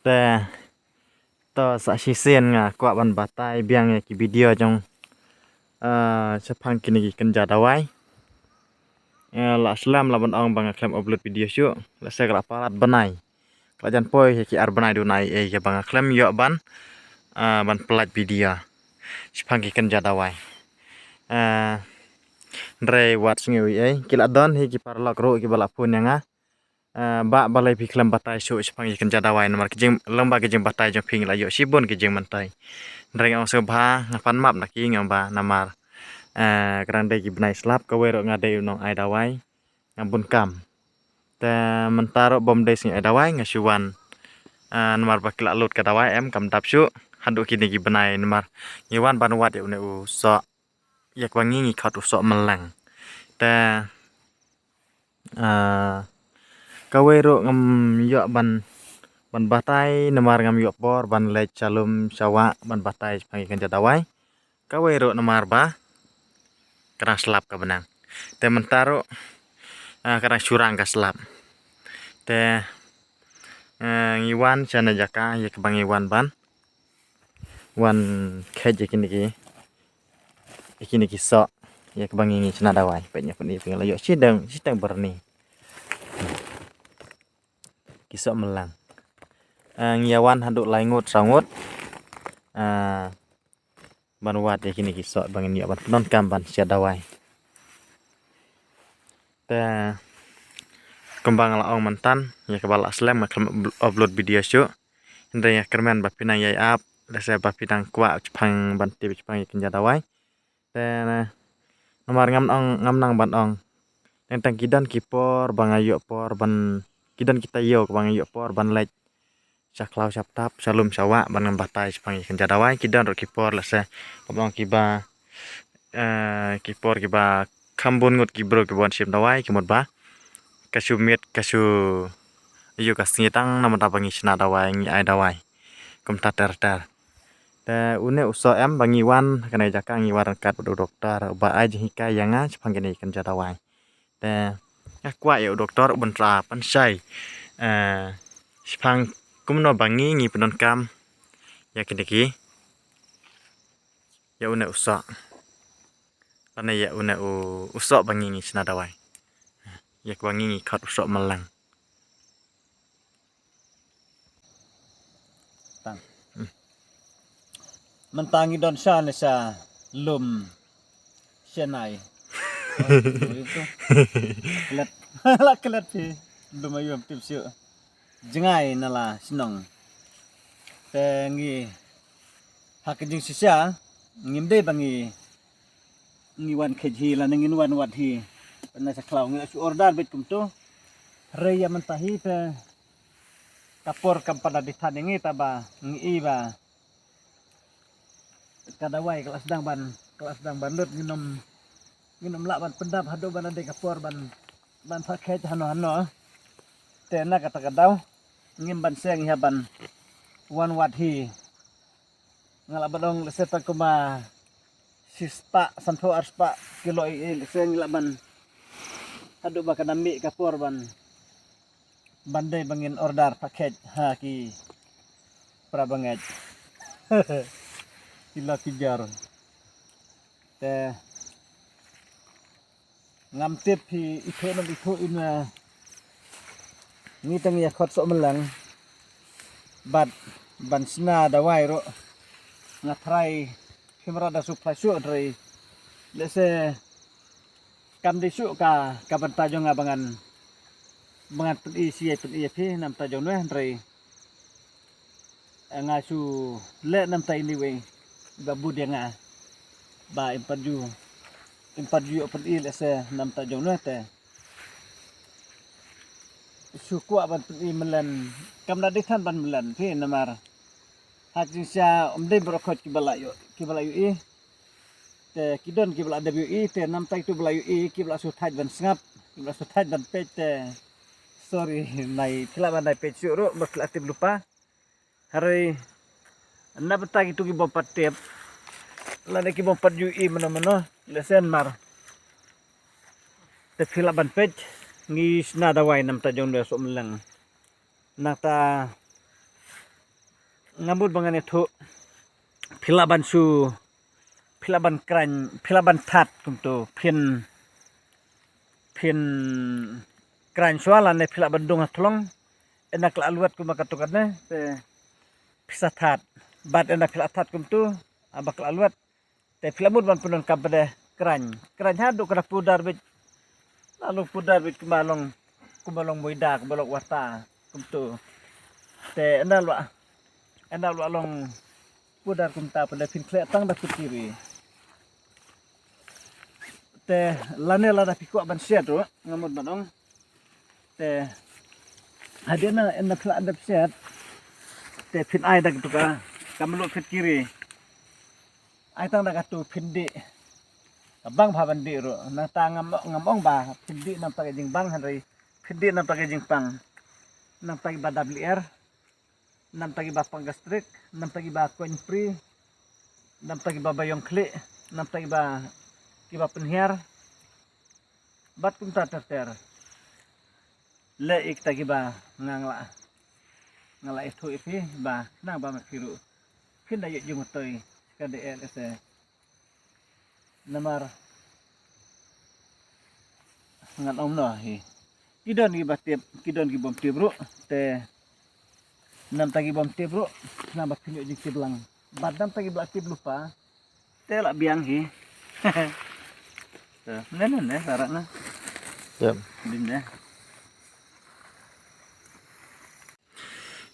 แต่ต่อสะชิเซียนงากว่าบันบาตายเบียงki video jong sepang kini kan jadawai la selam la ban ong bang klem upload video syu la se kala parat banai kelajan poi ki ar banai du nai ya bang klem yo ban pelat video sepang kan jadawai Ndre wat singewi kila don hi ki parlok ro ki bala pun yang ba balai pi klem batai syu sepang kan jadawai nomor kijing lomba kijing batai jong ping la yo sibon kijing mantai Ndre ong sebha ngapan map nak ki ngamba namar keranda ki benai slap ka wero ngade unong ai dawai ngabun kam ta mentaro bom des ngai dawai ngasuan nomor bakila lut ka dawai em kam tap syu handu kini ki benai nomor ngiwan banwat ya u so yak wangi ngi khat u so melang ta ka wero ngam yo ban batai nomor ngam yo por ban lech calum sawa ban batai pangi kan dawai ka wero nomor ba kena selap ka benang te mentaro kena curang ka selap te ngiwan sana jaka ya kebang iwan ban wan kheje kini ki so ya kebang ngi cina dawai penya pun iping layo sidang berni kisok melang ngiawan handuk laingut sangut ban wat ya kini kisok bangin ya ban non kamban sia dawai te kembang laong mantan ya kebala slam upload video syu ndre ya kermen bapina yai up lese bapidang kwa pang ban tip pang ikin jadawai te nomor ngam nang ban ong tentang kidan kipor bangayo por ban kidan kita yo bangayo por ban lech saklau saptap salum sawa ban ngam batai pang ikin jadawai kidan ro kipor lese kobong kiba kipor kiba kambun ngut kibro kibon sim dawai kimot ba kasumit kasu iyo kasngitang namata bangi sina dawai ngi ai dawai kum tater ter te une uso em bangi wan kana jaka ngi waran kat do dokter ba ai jika yanga sepang kini kan jadawai te kwa yo dokter bentra pansai sepang kumno bangi ngi penon kam ya kini ya une uso Pane ya une uso bangi ngi sina dawai ya bangi ngi khat uso melang mentangi don sana sa lum senai itu kelat la kelat pi lum ayu am tip syu jengai nala sinong tengi hakijing sisa ngimde bangi ngiwan kheji la ngin wan wat hi na sa klau ngi order bit kumto reya mentahi pe kapor kampada dithan ngi taba ngi ba kadawai kelas dang ban lut nginom la ban pendap hado ban ade kapor ban pakai hano te na kata kadau ngim ban seng ha ban wan wat hi ngala badong leseta kuma sispa santo arspa kilo seng la ban hado ba kanami kapor bandai bangin order paket ha ki prabangat kilo tijar te ngam tip hi itu ina ngitang ya khot so melang ban sna dawai ro ngatrai kamera da supply su dre lese kam de su ka banta jong abangan pedi si pedi phi nam ta jong ne dre ngasu le nam ta ini we babu dia nga ba impaju pedi lese nam ta jong ne te suku ban pedi melan kam da dithan ban melan phi namar hajisa umde brokot kibalayo i te kidon kibala WI te nam tai tu balayo i kibala su thaj ban sngap kibala su thaj ban page te sorry nai thila ban nai page suro bakla tip lupa hari na batagi tu ki bompat tip la ne ki bompat UI mano lesen mar te thila ban page ngi sna dawai nam ta jong so melang nakta ngambut bangan itu pilaban su pilaban kran pilaban tat kumtu pin kran sualan ne pilaban dong tolong enak laluat ku makatukan te pisah tat bat enak pilat tat kumtu abak laluat te pilamut ban punon kabade kran hadu kena pudar bit lalu pudar bit kumalong moida kumalong wata kumtu te enak long pudar kumta pada pin tang da kiri te lane la da pikwa ban siat ro ngamut banong te hadena en pla da siat te pin ai da tuka kamlo fit kiri ai tang da katu pindi bang bhaban di ro na ta ngamong ba pindi nam pakai jing bang hari pindi nam pakai jing pang nam pakai ba WR nam pakai ba panggastrik nam pakai ba coin free nam pakai ba bayong kli nam pakai ba kiba penhiar bat kumta ter le ik ta kiba ngala itu ipi ba nang ba makiru kinda yuk jumutoi kade ese namar ngan omno hi kidon ki batip kidon ki bom tibro te nam tagi bom tibro nam ba pinyo jing tiblang badam tagi blak lupa te la biang hi te nene sarakna Yep. dinne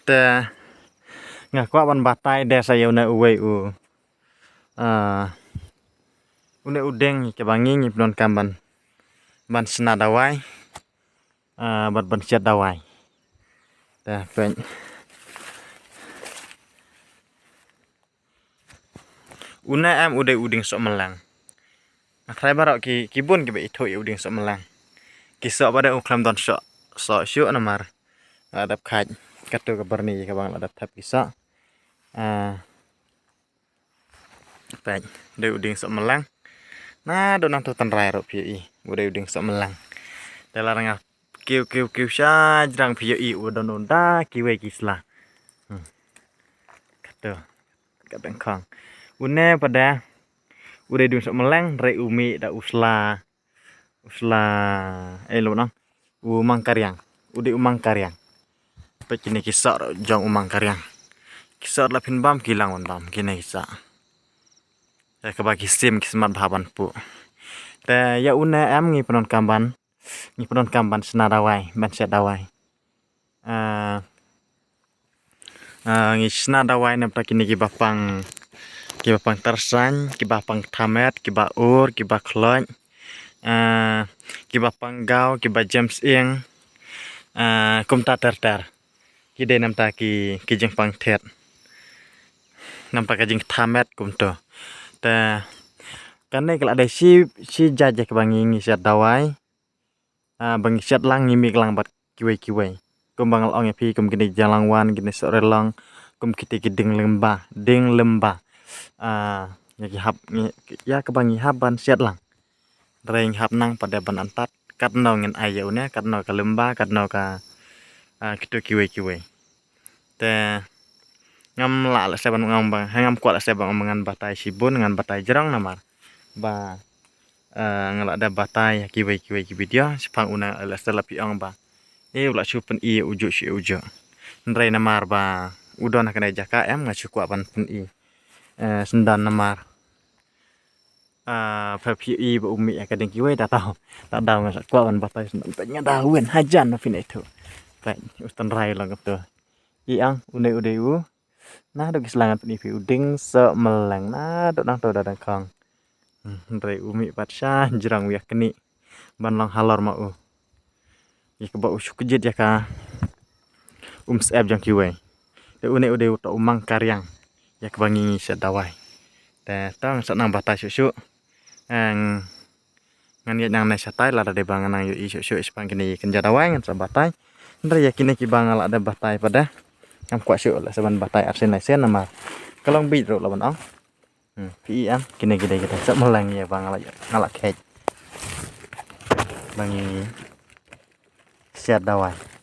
te ngakwa ban batai de saya una uwe u une udeng ke bangi ni non kamban ban sena dawai ban siat dawai te pen una am ude uding sok melang Mathai barok ki kibun ki be itu uding sok melang kisok pada uklam don sok syuk namar adap khaj katu ke berni ke bang adap tap kisok pen de uding sok melang na do nang tu tanrai ro pi ude uding sok melang te larang kiu sya jrang pi udon onda kiwe kisla katu kadang kong une pada ude uding sok melang re umi da usla lo nang umang karyang ude umang karyang pe kini kisok ro jong umang karyang kisok la pin bam kilang on bam kini kisok ke bagi sim kismat bahaban pu te ya une am ngi penon kamban senarawai ban set dawai ngi senadawai nem tak kini ki bapang tersan ki bapang tamet ki ba ur ki ba kloj ki bapang gau ki ba James ing kumta ter ki de nem ta ki jeng pang thet nam pa ka jeng tamet kumto te kanai kala ada si jaje ke bangi ngi set dawai bangi set lang ngi mik lang bat kiwe kum bangal ong pi kum kini jalang wan kini sore lang kum kiti ki ding lemba ya ke bangi haban set lang reng hap nang pada ban antat kat no ngin ayo ne kat no ka lemba kat no ka kitu kiwe te ngam la seban ngam bang ngam kuat seban omongan batai sibun ngan batai jerang namar ba ngala ada batai kiwe dia sepang una la selapi ong ba ula chupen ujuk ndrai namar ba udon kena jaka em ngachu kuat ban pen sendan namar papi ba umi kadang kiwe tak tahu ngas kuat ban batai sendan pengen dawen hajan fin itu baik ustan rai lang tu ang ude nah do kislangan ni fi uding so meleng nah do nang to dadang kong ndrai umi patsha jerang wiak keni ban lang halor mau ya ke bau kejit ya ka sep jang kiwe te ude to umang karyang ya ke bangi set dawai te tang sat nang batai syuk ngan ya nang satai la de bang nang yu syuk sepang kini kenja dawai ngan sa batai ndrai ya kini ki bang ala ada batai pada am kuat syuk la saban batai arsen nama kalong bit ro lawan ong pi am kini kita sak meleng ya bang ala ngalak kej bangi siat dawai